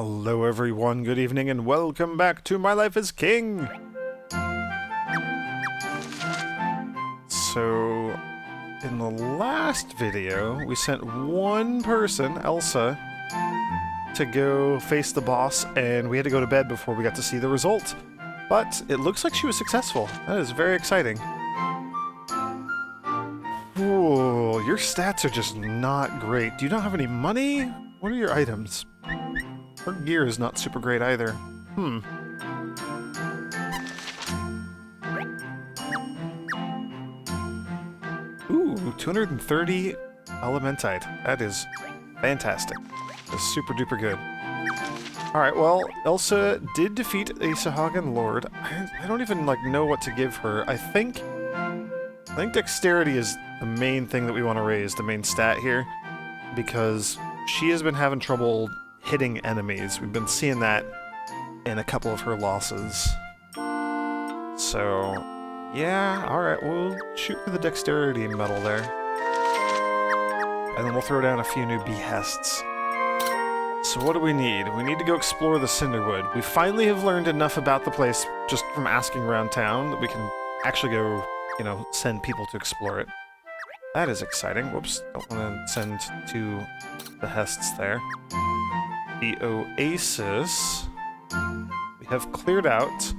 Hello everyone, good evening, and welcome back to My Life as King! So, in the last video, we sent one person, Elsa, to go face the boss, and we had to go to bed before we got to see the result. But it looks like she was successful. That is very exciting. Ooh, your stats are just not great. Do you not have any money? What are your items? Her gear is not super great either. Ooh, 230 elementite. That is fantastic. That's super duper good. Alright, well, Elsa did defeat a Sahagan Lord. I don't even, know what to give her. I think Dexterity is the main thing that we want to raise, the main stat here, because she has been having trouble hitting enemies. We've been seeing that in a couple of her losses. So, yeah, alright, we'll shoot for the Dexterity medal there. And then we'll throw down a few new behests. So what do we need? We need to go explore the Cinderwood. We finally have learned enough about the place just from asking around town that we can actually go, send people to explore it. That is exciting. Whoops, don't want to send two behests there. The Oasis we have cleared out.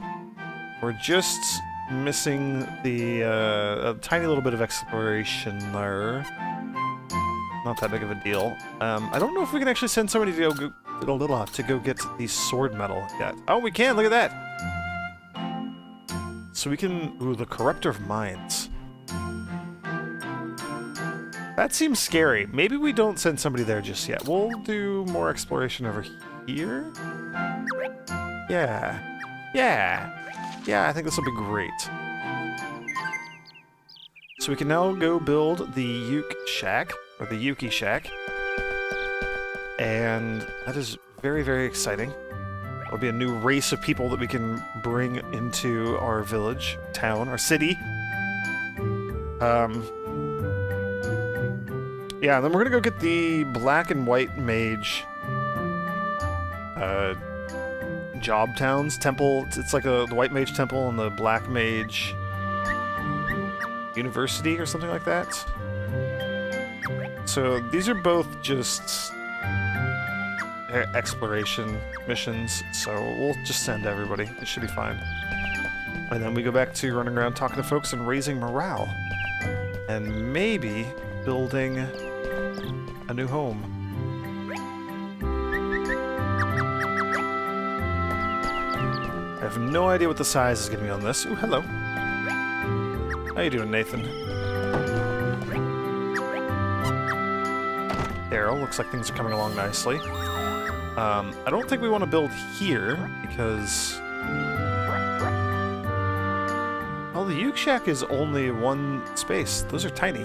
We're just missing the a tiny little bit of exploration there. Not that big of a deal. I don't know if we can actually send somebody to go get the sword medal yet. Oh, we can! Look at that! So we can... Ooh, the Corruptor of Minds. That seems scary. Maybe we don't send somebody there just yet. We'll do more exploration over here. Yeah. Yeah, I think this will be great. So we can now go build the Yuke Shack, or the Yuki Shack. And that is very, very exciting. It'll be a new race of people that we can bring into our village, town, our city. Yeah, then we're gonna go get the black and white mage job towns temple. It's like the white mage temple and the black mage university or something like that. So these are both just exploration missions, so we'll just send everybody. It should be fine. And then we go back to running around talking to folks and raising morale. And maybe building a new home. I have no idea what the size is going to be on this. Ooh, hello. How you doing, Nathan? Daryl, looks like things are coming along nicely. I don't think we want to build here, because... Well, the Yuke Shack is only one space. Those are tiny.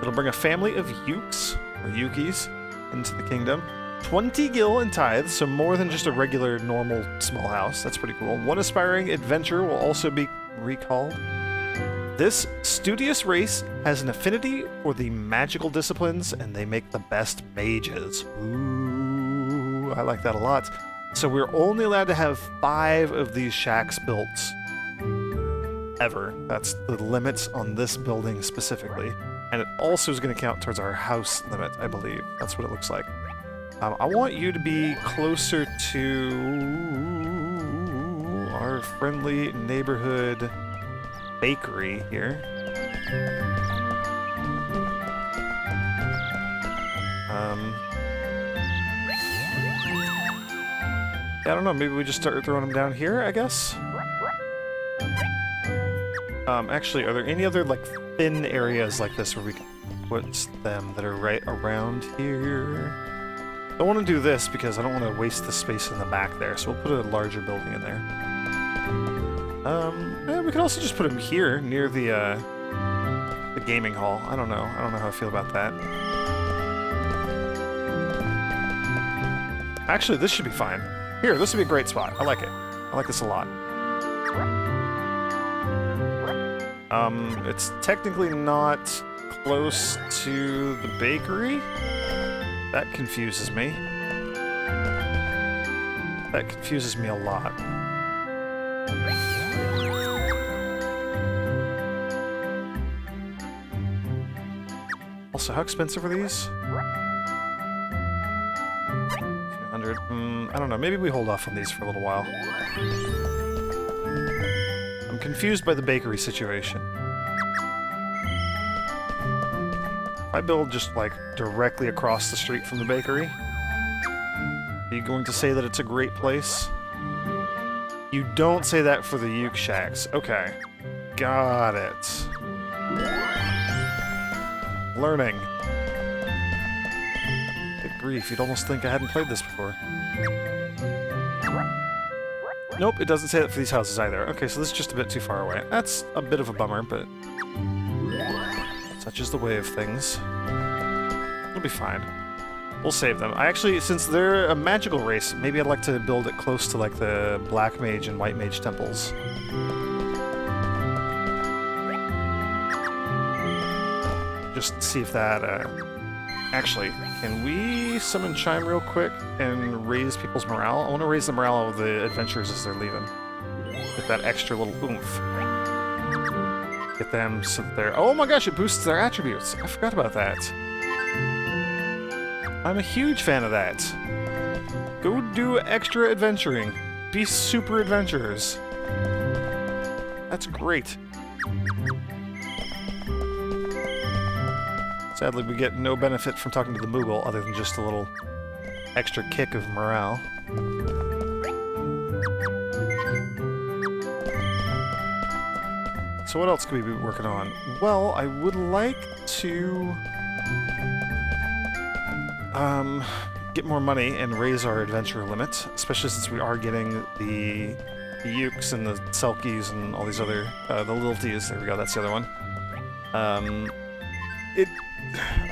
It'll bring a family of Yukes, or Yukis, into the kingdom. 20 gil in tithes, so more than just a regular, normal, small house. That's pretty cool. One aspiring adventurer will also be recalled. This studious race has an affinity for the magical disciplines, and they make the best mages. Ooh, I like that a lot. So we're only allowed to have 5 of these shacks built. Ever. That's the limits on this building specifically. And it also is going to count towards our house limit, I believe. That's what it looks like. I want you to be closer to our friendly neighborhood bakery here. I don't know, maybe we just start throwing them down here, I guess? Actually, are there any other, thin areas like this where we can put them that are right around here? I don't want to do this because I don't want to waste the space in the back there, so we'll put a larger building in there. We can also just put them here, near the gaming hall. I don't know how I feel about that. Actually, this should be fine. Here, this would be a great spot. I like it. I like this a lot. It's technically not close to the bakery. That confuses me. That confuses me a lot. Also, how expensive are these? 200. I don't know. Maybe we hold off on these for a little while. I'm confused by the bakery situation. If I build just, like, directly across the street from the bakery, are you going to say that it's a great place? You don't say that for the Yukes shacks. Okay. Got it. Learning. Good grief, you'd almost think I hadn't played this before. Nope, it doesn't say that for these houses either. Okay, so this is just a bit too far away. That's a bit of a bummer, but such is the way of things. It'll be fine. We'll save them. I actually, since they're a magical race, maybe I'd like to build it close to, like, the Black Mage and White Mage temples. Just see if that, Actually, can we summon Chime real quick and raise people's morale? I want to raise the morale of the adventurers as they're leaving. Get that extra little oomph. Get them so that they're... Oh my gosh, it boosts their attributes! I forgot about that. I'm a huge fan of that. Go do extra adventuring. Be super adventurers. That's great. Sadly, we get no benefit from talking to the Moogle other than just a little extra kick of morale. So what else could we be working on? Well, I would like to get more money and raise our adventure limit, especially since we are getting the Yukes and the Selkies and all these other, the Lilties. There we go, that's the other one.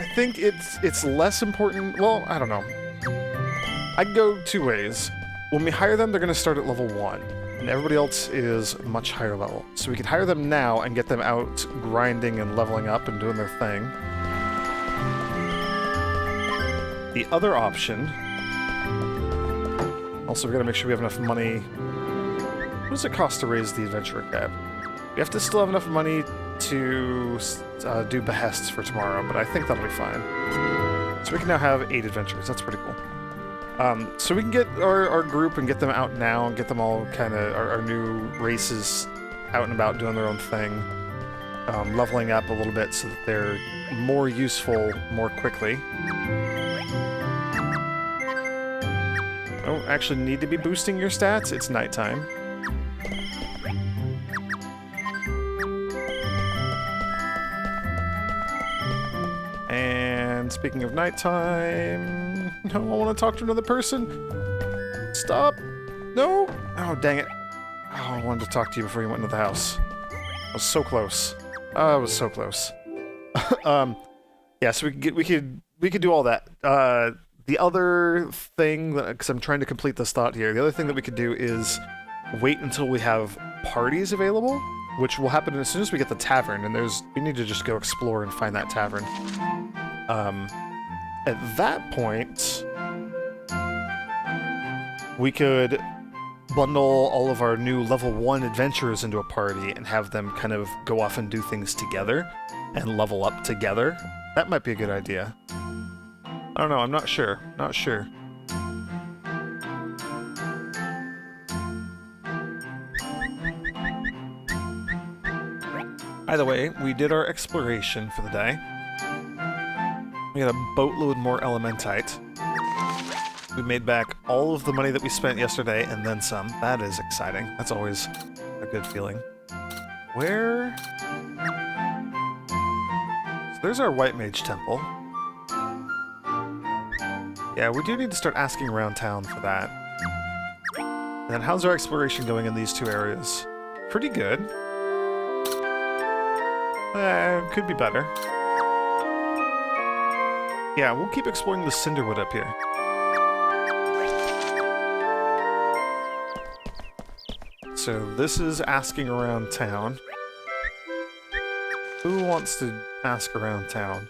I think it's less important. Well, I don't know. I'd go two ways. When we hire them, they're going to start at level 1, and everybody else is much higher level. So we could hire them now and get them out grinding and leveling up and doing their thing. The other option... Also, we got to make sure we have enough money. What does it cost to raise the adventurer cap? We have to still have enough money to do behests for tomorrow, but I think that'll be fine. So we can now have 8 adventurers. That's pretty cool. So we can get our group and get them out now and get them all kind of our new races out and about doing their own thing, leveling up a little bit so that they're more useful more quickly. Don't actually need to be boosting your stats. It's nighttime. And speaking of nighttime... No, I want to talk to another person. Stop! No! Oh, dang it. Oh, I wanted to talk to you before you went into the house. I was so close. I was so close. Yeah, so we could do all that. The other thing, because I'm trying to complete this thought here, the other thing that we could do is wait until we have parties available, which will happen as soon as we get the tavern, and we need to just go explore and find that tavern. At that point, we could bundle all of our new level 1 adventurers into a party and have them kind of go off and do things together and level up together. That might be a good idea. I don't know, I'm not sure. Not sure. Either way, we did our exploration for the day. We got a boatload more elementite. We made back all of the money that we spent yesterday and then some. That is exciting. That's always a good feeling. Where? So there's our White Mage Temple. Yeah, we do need to start asking around town for that. And then how's our exploration going in these two areas? Pretty good. Could be better. Yeah, we'll keep exploring the Cinderwood up here. So this is asking around town. Who wants to ask around town?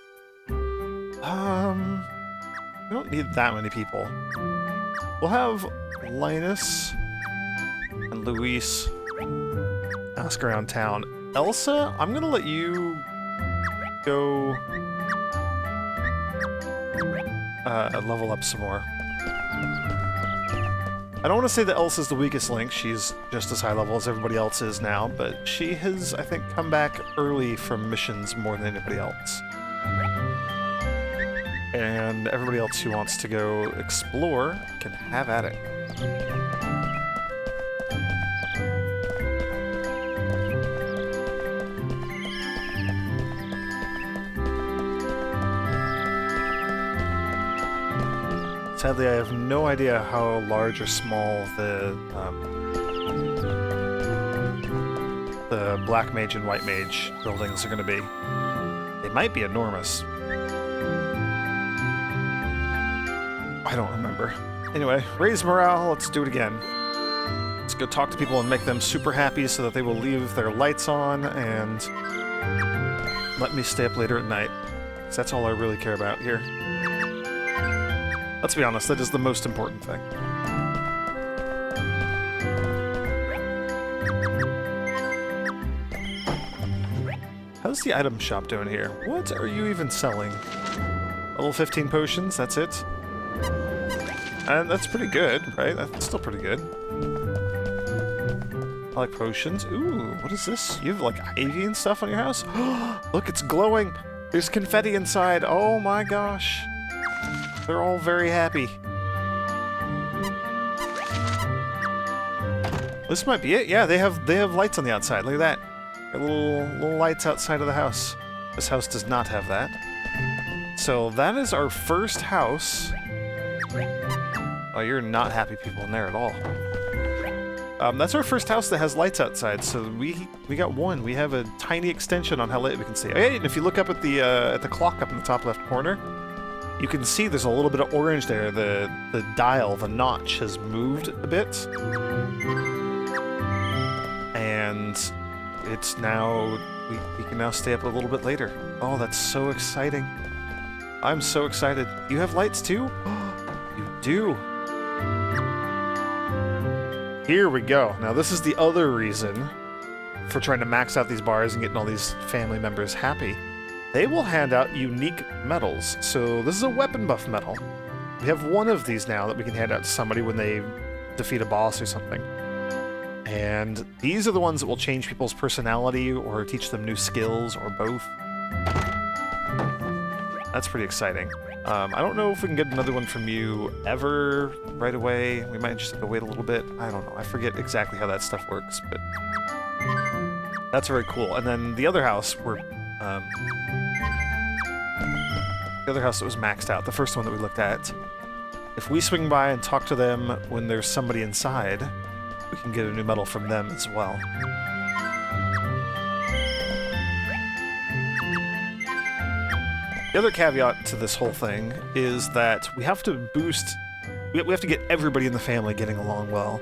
We don't need that many people. we'll have Linus and Luis ask around town. Elsa, I'm gonna let you go level up some more. I don't want to say that Elsa's the weakest link, she's just as high level as everybody else is now, but she has, I think, come back early from missions more than anybody else. And everybody else who wants to go explore can have at it. Sadly, I have no idea how large or small the Black Mage and White Mage buildings are going to be. They might be enormous. I don't remember. Anyway, raise morale, let's do it again. Let's go talk to people and make them super happy so that they will leave their lights on and let me stay up later at night. 'Cause that's all I really care about here. Let's be honest, that is the most important thing. How's the item shop doing here? What are you even selling? Level 15 potions, that's it? And that's pretty good, right? That's still pretty good. I like potions. Ooh, what is this? You have like ivy and stuff on your house? Look, it's glowing! There's confetti inside! Oh my gosh! They're all very happy. This might be it. Yeah, they have lights on the outside. Look at that. Got little lights outside of the house. This house does not have that. So that is our first house. Oh, you're not happy people in there at all. That's our first house that has lights outside. So we got one. We have a tiny extension on how late we can see. Hey, and if you look up at the clock up in the top left corner, you can see there's a little bit of orange there. The dial, the notch, has moved a bit. And it's now... We can now stay up a little bit later. Oh, that's so exciting. I'm so excited. You have lights too? You do. Here we go. Now this is the other reason for trying to max out these bars and getting all these family members happy. They will hand out unique medals. So this is a weapon buff medal. We have one of these now that we can hand out to somebody when they defeat a boss or something. And these are the ones that will change people's personality or teach them new skills or both. That's pretty exciting. I don't know if we can get another one from you ever right away. We might just have to wait a little bit. I don't know. I forget exactly how that stuff works, but that's very cool. And then the other house, the other house that was maxed out, the first one that we looked at, if we swing by and talk to them when there's somebody inside, we can get a new medal from them as well. The other caveat to this whole thing is that we have to boost... We have to get everybody in the family getting along well.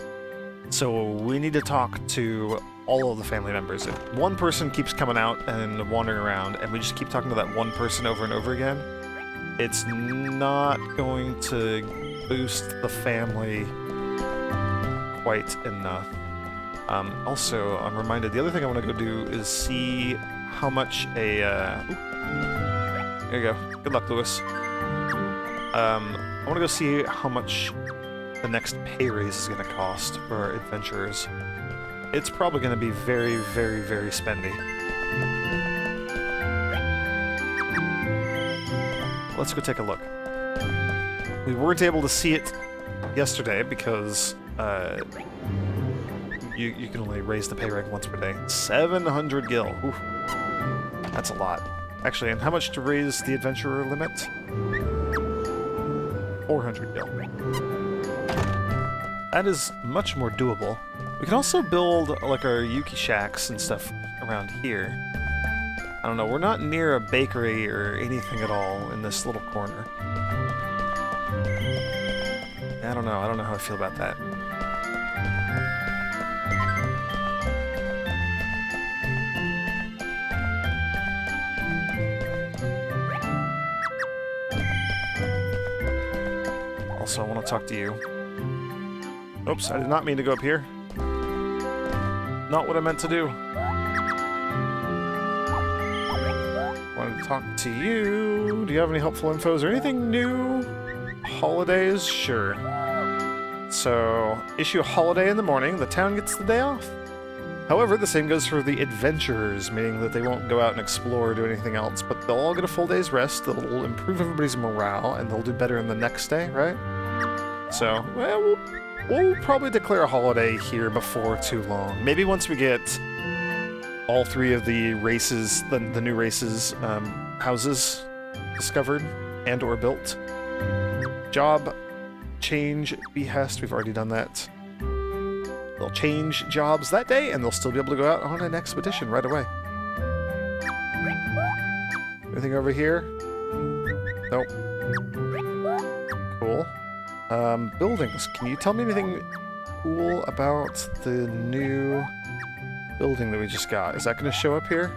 So we need to talk to all of the family members. If one person keeps coming out and wandering around, and we just keep talking to that one person over and over again, it's not going to boost the family quite enough. Also, I'm reminded, the other thing I want to go do is see how much a... There you go. Good luck, Lewis. I want to go see how much the next pay raise is going to cost for our adventurers. It's probably going to be very, very, very spendy. Let's go take a look. We weren't able to see it yesterday because you can only raise the pay rank once per day. 700 gil. Oof. That's a lot. Actually, and how much to raise the adventurer limit? 400 gil. That is much more doable. We can also build like our Yuki shacks and stuff around here. I don't know, we're not near a bakery or anything at all in this little corner. I don't know how I feel about that. Also, I want to talk to you. Oops, I did not mean to go up here. Not what I meant to do. Wanted to talk to you. Do you have any helpful infos or anything new? Holidays? Sure. So, issue a holiday in the morning. The town gets the day off. However, the same goes for the adventurers, meaning that they won't go out and explore or do anything else, but they'll all get a full day's rest. That'll improve everybody's morale, and they'll do better in the next day, right? So, well, we'll probably declare a holiday here before too long. Maybe once we get all three of the races, the new races, houses discovered and or built. Job change behest, we've already done that. They'll change jobs that day, and they'll still be able to go out on an expedition right away. Anything over here? Nope. Cool. Buildings. Can you tell me anything cool about the new building that we just got? Is that going to show up here?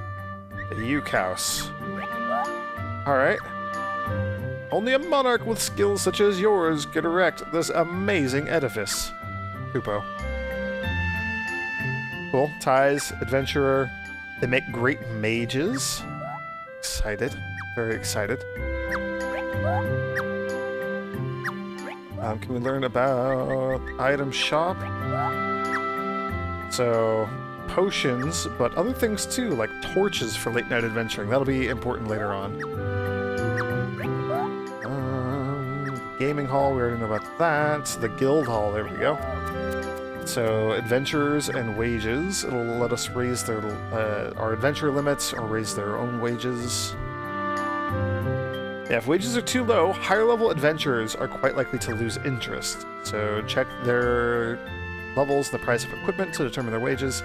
The Yukes house. Alright. Only a monarch with skills such as yours could erect this amazing edifice. Kupo. Cool. Ties, adventurer. They make great mages. Excited. Very excited. Can we learn about item shop? So, potions, but other things too, like torches for late night adventuring. That'll be important later on. Gaming hall, we already know about that. The guild hall, there we go. So, adventurers and wages. It'll let us raise their our adventure limits or raise their own wages. Yeah, if wages are too low, higher level adventurers are quite likely to lose interest. So check their levels, the price of equipment to determine their wages.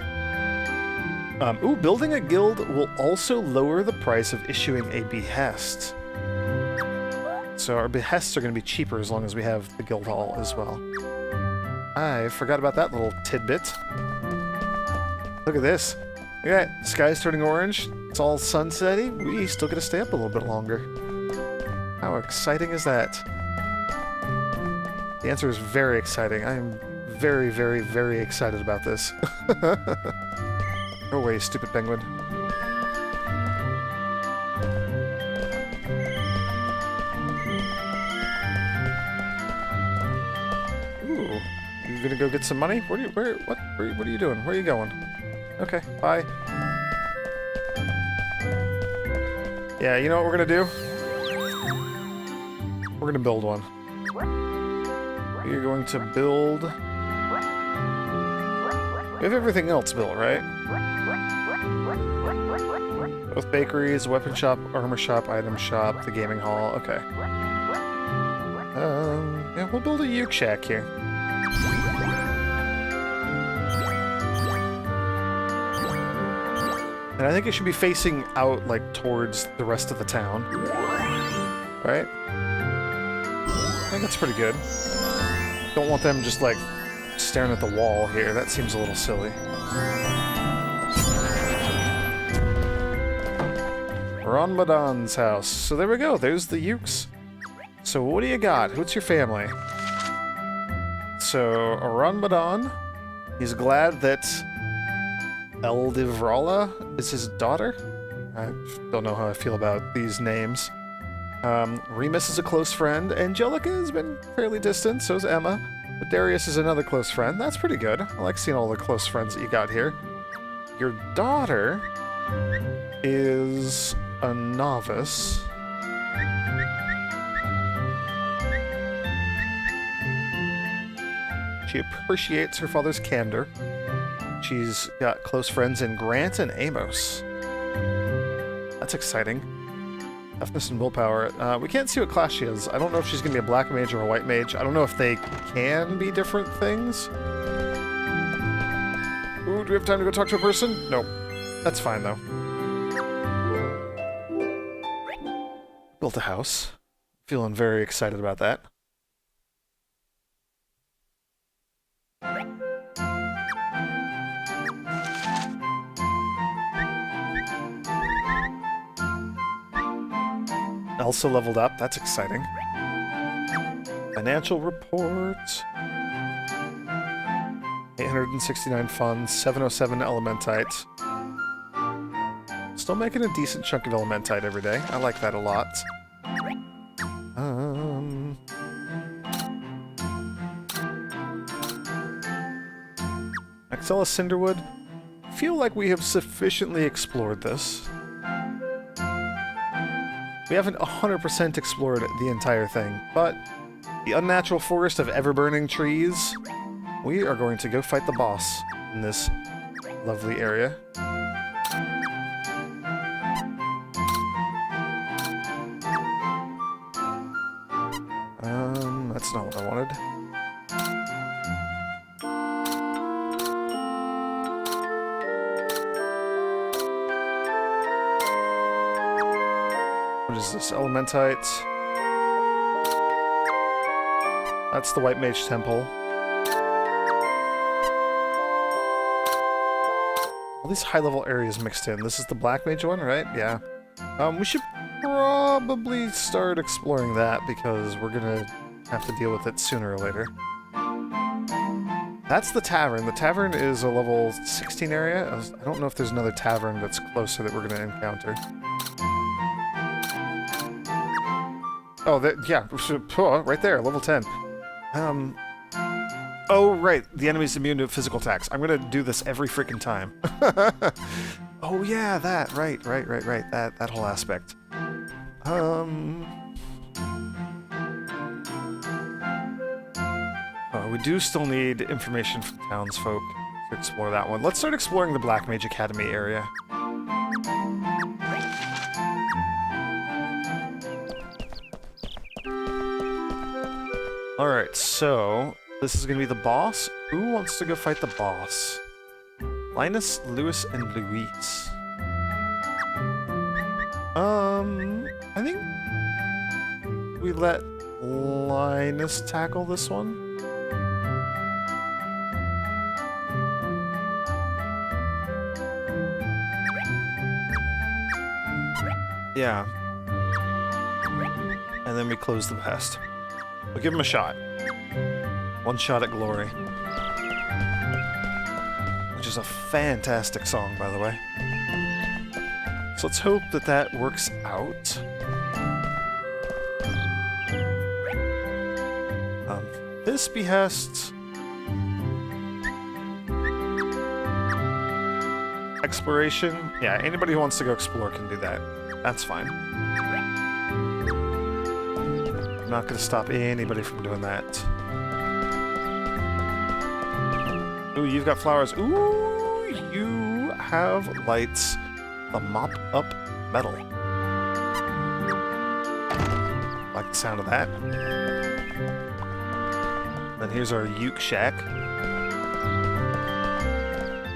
Building a guild will also lower the price of issuing a behest. So our behests are going to be cheaper as long as we have the guild hall as well. I forgot about that little tidbit. Look at this. Look at that. Sky's turning orange. It's all sunsetty. We still get to stay up a little bit longer. How exciting is that? The answer is very exciting. I am very, very, very excited about this. Go away, stupid penguin. Ooh, you gonna go get some money? What are you doing? Where are you going? Okay, bye. Yeah, you know what we're gonna do? We're gonna build one. We're going to build... We have everything else built, right? Both bakeries, weapon shop, armor shop, item shop, the gaming hall. Okay. Yeah, we'll build a Yuke shack here. And I think it should be facing out, like, towards the rest of the town. Right? I think that's pretty good. Don't want them just, like, staring at the wall here. That seems a little silly. We're on Madan's house. So there we go. There's the Yukes. So what do you got? What's your family? So, Aran Madan, he's glad that Eldivrala is his daughter. I don't know how I feel about these names. Remus is a close friend. Angelica has been fairly distant, so is Emma. But Darius is another close friend. That's pretty good. I like seeing all the close friends that you got here. Your daughter is a novice. She appreciates her father's candor. She's got close friends in Grant and Amos. That's exciting. Toughness and willpower. We can't see what class she is. I don't know if she's going to be a black mage or a white mage. I don't know if they can be different things. Ooh, do we have time to go talk to a person? Nope. That's fine, though. Built a house. Feeling very excited about that. Elsa leveled up. That's exciting. Financial reports. 869 funds, 707 elementite. Still making a decent chunk of elementite every day. I like that a lot. Axella Cinderwood. Feel like we have sufficiently explored this. We haven't 100% explored the entire thing, but the unnatural forest of ever-burning trees, we are going to go fight the boss in this lovely area. That's not what I wanted. What is this? Elementite. That's the White Mage Temple. All these high-level areas mixed in. This is the Black Mage one, right? Yeah. We should probably start exploring that because we're gonna have to deal with it sooner or later. That's the tavern. The tavern is a level 16 area. I don't know if there's another tavern that's closer that we're gonna encounter. Oh, yeah, right there, level 10. Oh, right, the enemy's immune to physical attacks. I'm gonna do this every freaking time. Oh, yeah, that, right, that whole aspect. We do still need information from townsfolk to explore that one. Let's start exploring the Black Mage Academy area. Alright, so this is going to be the boss. Who wants to go fight the boss? Linus, Lewis, and Luis. I think we let Linus tackle this one. Yeah. And then we close the pest. We'll give him a shot. One shot at glory. Which is a fantastic song, by the way. So let's hope that that works out. This behest... Exploration? Yeah, anybody who wants to go explore can do that. That's fine. I'm not going to stop anybody from doing that. Ooh, you've got flowers. Ooh, you have lights. The mop-up metal. Like the sound of that. Then here's our Yukes shack.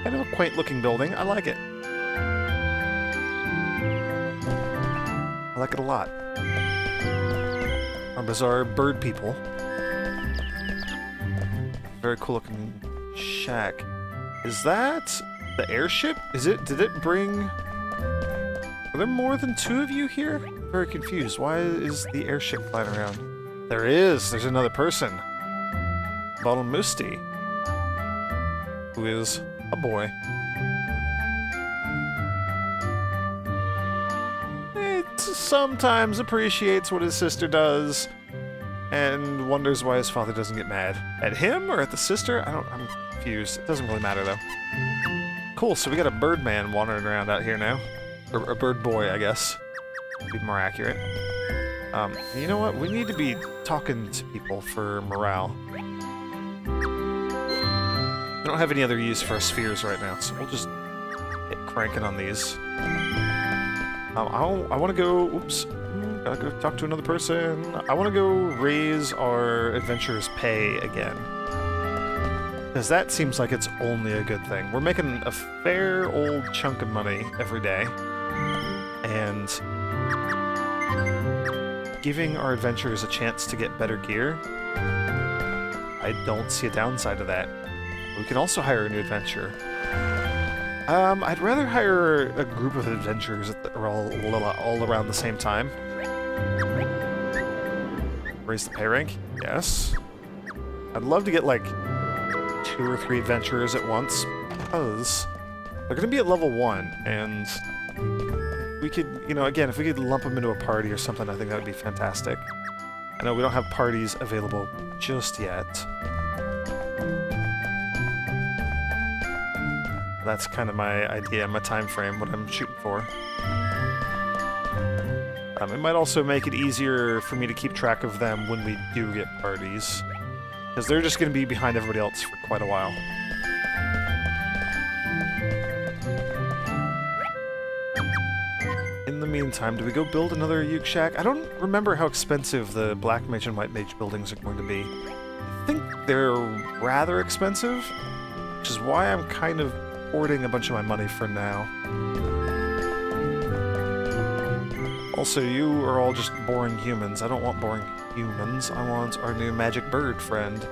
Kind of a quaint-looking building. I like it. I like it a lot. Our bizarre bird people. Very cool looking shack. Is that the airship? Is it? Did it bring... Are there more than 2 of you here? I'm very confused. Why is the airship flying around? There is! There's another person. Musti, who is a boy. Sometimes appreciates what his sister does and wonders why his father doesn't get mad. At him or at the sister? I'm confused. It doesn't really matter though. Cool, so we got a bird man wandering around out here now. Or a bird boy, I guess. To be more accurate. You know what? We need to be talking to people for morale. We don't have any other use for our spheres right now, so we'll just get cranking on these. I want to go... Oops. Gotta go talk to another person. I want to go raise our adventurers' pay again. Because that seems like it's only a good thing. We're making a fair old chunk of money every day. And giving our adventurers a chance to get better gear, I don't see a downside to that. We can also hire a new adventurer. I'd rather hire a group of adventurers that are all around the same time. Raise the pay rank? Yes. I'd love to get, like, 2 2 or 3 adventurers at once, because they're going to be at level 1, and we could, you know, again, if we could lump them into a party or something, I think that would be fantastic. I know we don't have parties available just yet. That's kind of my idea, my time frame, what I'm shooting for. It might also make it easier for me to keep track of them when we do get parties, because they're just going to be behind everybody else for quite a while. In the meantime, do we go build another Yuke shack? I don't remember how expensive the Black Mage and White Mage buildings are going to be. I think they're rather expensive, which is why I'm kind of hoarding a bunch of my money for now. Also, you are all just boring humans. I don't want boring humans. I want our new magic bird friend.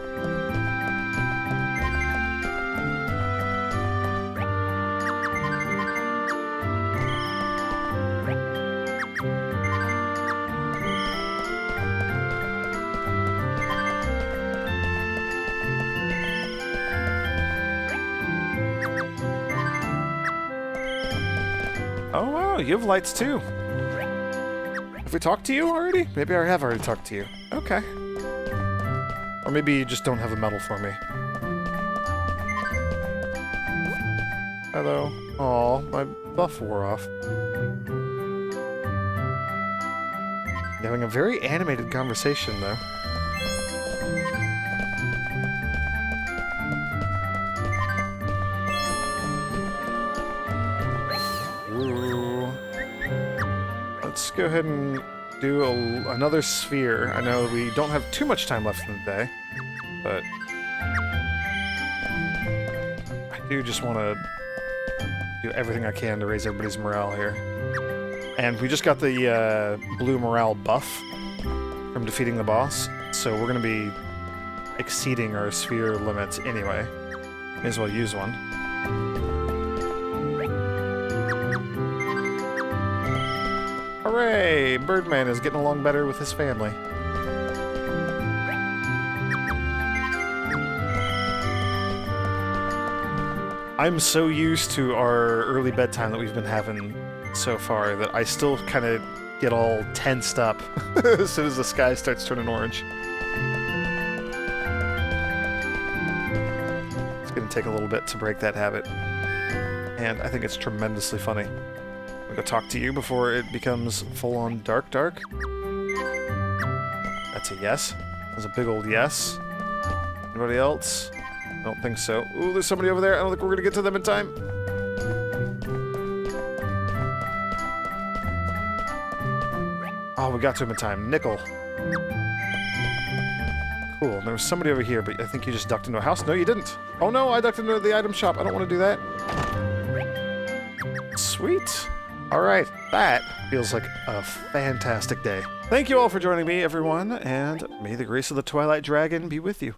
Oh wow, you have lights too. Have we talked to you already? Maybe I have already talked to you. Okay. Or maybe you just don't have a medal for me. Hello. Aw, my buff wore off. You're having a very animated conversation, though. Let's go ahead and do another sphere. I know we don't have too much time left in the day, but I do just want to do everything I can to raise everybody's morale here. And we just got the blue morale buff from defeating the boss, so we're going to be exceeding our sphere limits anyway. May as well use one. Hooray! Birdman is getting along better with his family. I'm so used to our early bedtime that we've been having so far that I still kind of get all tensed up as soon as the sky starts turning orange. It's going to take a little bit to break that habit. And I think it's tremendously funny. I'll go talk to you before it becomes full-on dark. That's a yes. That's a big old yes. Anybody else? I don't think so. Ooh, there's somebody over there. I don't think we're gonna get to them in time. Oh, we got to him in time. Nickel. Cool. There was somebody over here, but I think you just ducked into a house. No, you didn't. Oh no, I ducked into the item shop. I don't want to do that. Sweet. Alright, that feels like a fantastic day. Thank you all for joining me, everyone, and may the grace of the Twilight Dragon be with you.